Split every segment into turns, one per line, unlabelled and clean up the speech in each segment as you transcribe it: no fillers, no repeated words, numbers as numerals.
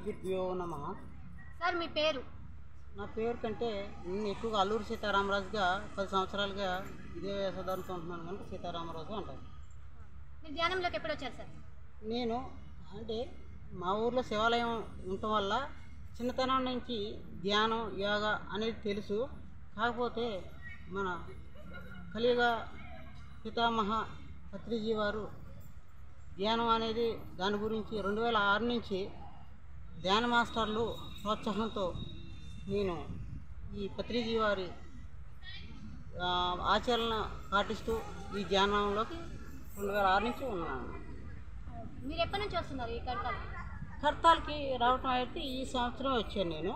శ్రీగురుభ్యో నమః.
సార్ మీ పేరు?
నా పేరు కంటే నేను ఎక్కువగా అల్లూరి సీతారామరాజుగా 10 సంవత్సరాలుగా ఇదే వేషధారణతో ఉంటున్నాను కనుక సీతారామరాజు అంటారు.
మీరు ధ్యానంలోకి ఎప్పుడు వచ్చారు సార్?
నేను అంటే మా ఊర్లో శివాలయం ఉండటం వల్ల చిన్నతనం నుంచి ధ్యానం యోగా అనేది తెలుసు. కాకపోతే మన కలియుగ పితామహ పత్రిజీ వారు ధ్యానం అనేది దాని గురించి 2006 నుంచి ధ్యాన మాస్టర్లు ప్రోత్సాహంతో నేను ఈ పత్రిజీ వారి ఆచరణ పాటిస్తూ ఈ ధ్యానంలోకి 2006 నుంచి ఉన్నాను.
మీరు ఎప్పటి నుంచి వస్తున్నారు ఈ
కర్తాలకి రావటం అయితే ఈ సంవత్సరం వచ్చాను నేను.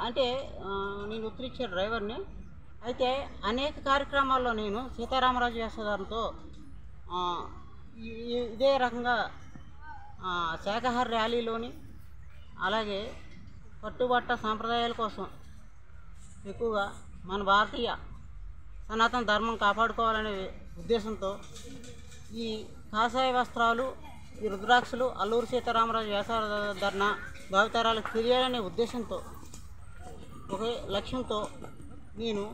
అంటే నేను ఉత్తరిచ్చే డ్రైవర్ని. అయితే అనేక కార్యక్రమాల్లో నేను సీతారామరాజు వేషధారణతో ఇదే రకంగా శాకాహార ర్యాలీలోని అలాగే కట్టుబట్ట సాంప్రదాయాల కోసం ఎక్కువగా మన భారతీయ సనాతన ధర్మం కాపాడుకోవాలనే ఉద్దేశంతో ఈ కాషాయ వస్త్రాలు, ఈ రుద్రాక్షలు అల్లూరి సీతారామరాజు వేషధారణ భావితరాలకు తెలియాలనే ఉద్దేశంతో ఒకే లక్ష్యంతో నేను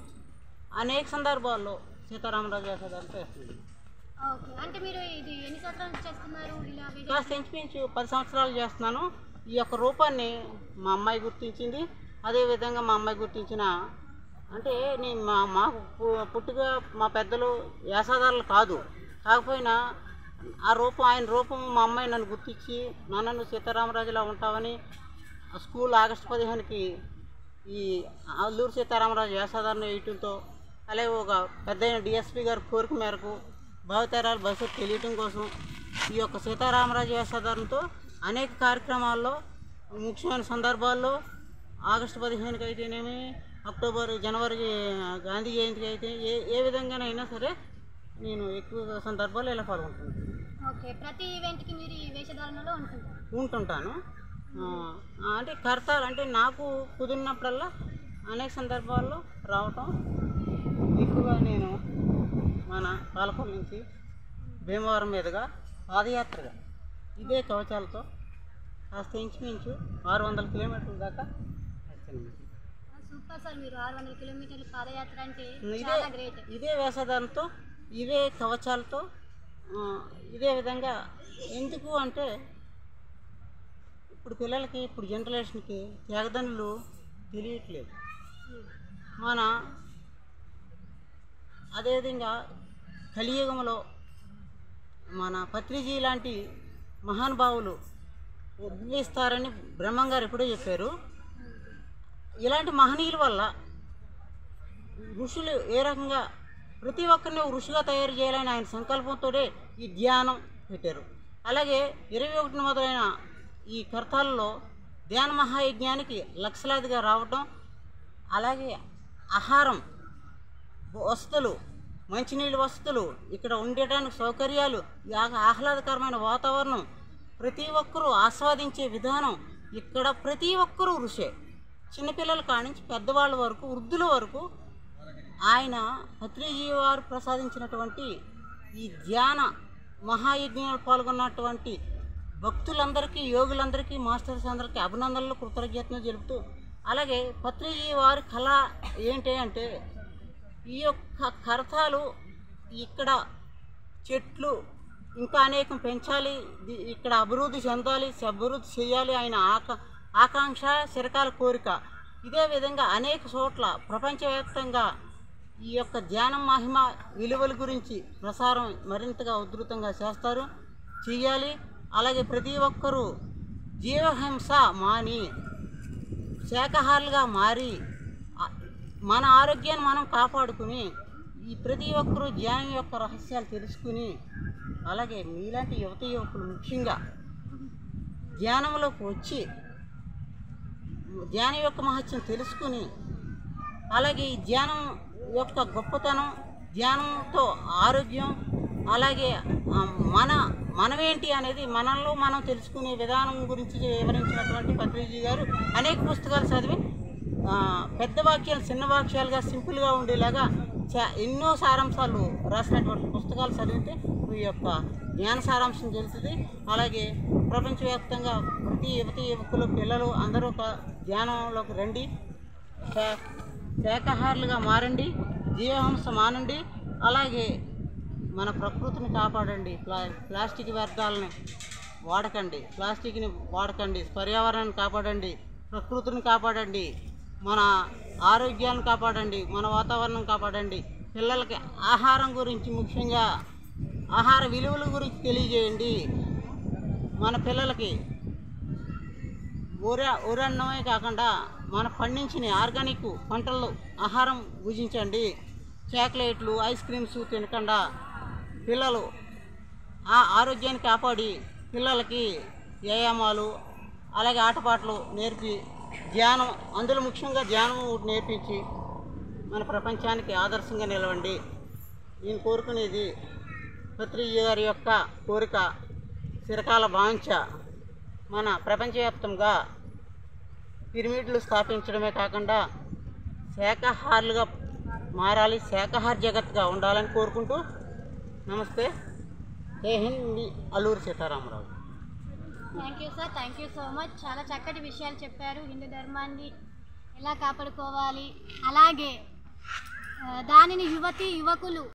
అనేక సందర్భాల్లో సీతారామరాజు వేషధారణ చేస్తున్నాను.
ఓకే, అంటే మీరు ఇది ఎన్ని సంవత్సరాల నుంచి చేస్తున్నారు?
కాస్త ఇంచుమించు 10 సంవత్సరాలు చేస్తున్నాను. ఈ యొక్క రూపాన్ని మా అమ్మాయి గుర్తించింది. అదేవిధంగా మా అమ్మాయి గుర్తించిన అంటే నేను మాకు పుట్టుగా మా పెద్దలు వేషధారులు కాదు, కాకపోయినా ఆ రూపం ఆయన రూపం మా అమ్మాయి నన్ను గుర్తించి నన్ను సీతారామరాజులా ఉంటామని స్కూల్ ఆగస్టు 15కి ఈ అల్లూరి సీతారామరాజు వేషధారణ వేయటంతో అలాగే ఒక పెద్దయిన డిఎస్పి గారి కోరిక మేరకు భావితరాల భవిష్యత్తు తెలియటం కోసం ఈ యొక్క సీతారామరాజు వేషధారణతో అనేక కార్యక్రమాల్లో ముఖ్యమైన సందర్భాల్లో ఆగస్టు 15కి అయితేనేమి, అక్టోబర్ జనవరి గాంధీ జయంతికి అయితే ఏ విధంగానైనా సరే నేను ఎక్కువ సందర్భాల్లో ఇలా పాల్గొంటున్నాను.
ఓకే, ప్రతి ఈవెంట్కి మీరు ఈ వేషధారణలో
ఉంటుంటాను. అంటే కర్తాలు అంటే నాకు కుదిరినప్పుడల్లా అనేక సందర్భాల్లో రావటం. ఎక్కువగా నేను మన పాలకొల్లు నుంచి భీమవరం మీదుగా పాదయాత్రగా ఇదే కవచాలతో కాస్త ఇంచుమించు 600 కిలోమీటర్ల దాకా వచ్చాను.
సూపర్ సార్, మీరు 600 కిలోమీటర్ల పాదయాత్ర అంటే చాలా గ్రేట్.
ఇదే వేషధారణతో ఇవే కవచాలతో ఇదే విధంగా. ఎందుకు అంటే ఇప్పుడు పిల్లలకి ఇప్పుడు జనరేషన్కి త్యాగదనులు తెలియట్లేదు. మన అదేవిధంగా కలియుగంలో మన పత్రిజీ లాంటి మహానుభావులు ఉద్భవిస్తారని బ్రహ్మంగారు ఎప్పుడో చెప్పారు. ఇలాంటి మహనీయుల వల్ల ఋషులు ఏ రకంగా ప్రతి ఒక్కరిని ఋషిగా తయారు చేయాలని ఆయన సంకల్పంతో ఈ ధ్యానం పెట్టారు. అలాగే 21 మొదలైన ఈ కర్తాల్లో ధ్యాన మహాయజ్ఞానికి లక్షలాదిగా రావటం, అలాగే ఆహారం, వసతులు, మంచినీళ్ళ వసతులు, ఇక్కడ ఉండటానికి సౌకర్యాలు, ఆహ్లాదకరమైన వాతావరణం, ప్రతి ఒక్కరూ ఆస్వాదించే విధానం, ఇక్కడ ప్రతి ఒక్కరూ ఋషే. చిన్నపిల్లల కానించి పెద్దవాళ్ళ వరకు, వృద్ధుల వరకు ఆయన పత్రిజీ వారు ప్రసాదించినటువంటి ఈ ధ్యాన మహాయజ్ఞాలు పాల్గొన్నటువంటి భక్తులందరికీ, యోగులందరికీ, మాస్టర్స్ అందరికీ అభినందనలు, కృతజ్ఞతలు తెలుపుతూ, అలాగే పత్రిజీ వారి కళ ఏంటి అంటే ఈ యొక్క కర్తాలు ఇక్కడ చెట్లు ఇంకా అనేకం పెంచాలి, ఇక్కడ అభివృద్ధి చెందాలి, అభివృద్ధి చేయాలి ఆయన ఆకాంక్ష, చిరకాల కోరిక. ఇదే విధంగా అనేక చోట్ల ప్రపంచవ్యాప్తంగా ఈ యొక్క ధ్యానం మహిమ విలువల గురించి ప్రసారం మరింతగా ఉధృతంగా చేయాలి. అలాగే ప్రతి ఒక్కరూ జీవహింస మాని శాకాహారులుగా మారి మన ఆరోగ్యాన్ని మనం కాపాడుకుని ఈ ప్రతి ఒక్కరూ ధ్యానం యొక్క రహస్యాలు తెలుసుకుని, అలాగే మీలాంటి యువకులు ముఖ్యంగా ధ్యానంలోకి వచ్చి ధ్యానం యొక్క మహత్యం తెలుసుకుని, అలాగే ఈ ధ్యానం యొక్క గొప్పతనం, ధ్యానంతో ఆరోగ్యం, అలాగే మనమేంటి అనేది మనలో మనం తెలుసుకునే విధానం గురించి వివరించినటువంటి పత్రిజీ గారు అనేక పుస్తకాలు చదివి పెద్ద వాక్యాలు చిన్న వాక్యాలుగా సింపుల్గా ఉండేలాగా ఎన్నో సారాంశాలు రాసినటువంటి పుస్తకాలు చదివితే ఈ యొక్క జ్ఞాన సారాంశం తెలుస్తుంది. అలాగే ప్రపంచవ్యాప్తంగా ప్రతి యువతి యువకులు పిల్లలు అందరూ ఒక ధ్యానంలోకి రండి, శాకాహారులుగా మారండి, జీవహింస మానండి. అలాగే మన ప్రకృతిని కాపాడండి. ప్లాస్టిక్ వ్యర్థాలని వాడకండి, ప్లాస్టిక్ని వాడకండి, పర్యావరణాన్ని కాపాడండి, ప్రకృతిని కాపాడండి, మన ఆరోగ్యాన్ని కాపాడండి, మన వాతావరణం కాపాడండి. పిల్లలకి ఆహారం గురించి, ముఖ్యంగా ఆహార విలువల గురించి తెలియజేయండి. మన పిల్లలకి ఊరన్నమే కాకుండా మన పండించిన ఆర్గానిక్ పంటల్లో ఆహారం భుజించండి. చాక్లెట్లు, ఐస్ క్రీమ్స్ తినకుండా పిల్లలు ఆ ఆరోగ్యాన్ని కాపాడి పిల్లలకి వ్యాయామాలు, అలాగే ఆటపాటలు నేర్పి, ధ్యానం, అందులో ముఖ్యంగా ధ్యానం నేర్పించి మన ప్రపంచానికి ఆదర్శంగా నిలవండి. నేను కోరుకునేది పత్రిజీ గారి యొక్క కోరిక, చిరకాల వాంఛ. మన ప్రపంచవ్యాప్తంగా పిరమిడ్లు స్థాపించడమే కాకుండా శాకాహారులుగా మారాలి, శాకాహార జగత్తుగా ఉండాలని కోరుకుంటూ నమస్తే. జై హింద్. మీ Alluri Sitaramaraju.
Thank you sir, thank you so much. చాలా చక్కటి విషయాలు చెప్పారు. హిందూ ధర్మాన్ని ఎలా కాపాడుకోవాలి, అలాగే దానిని యువతి యువకులు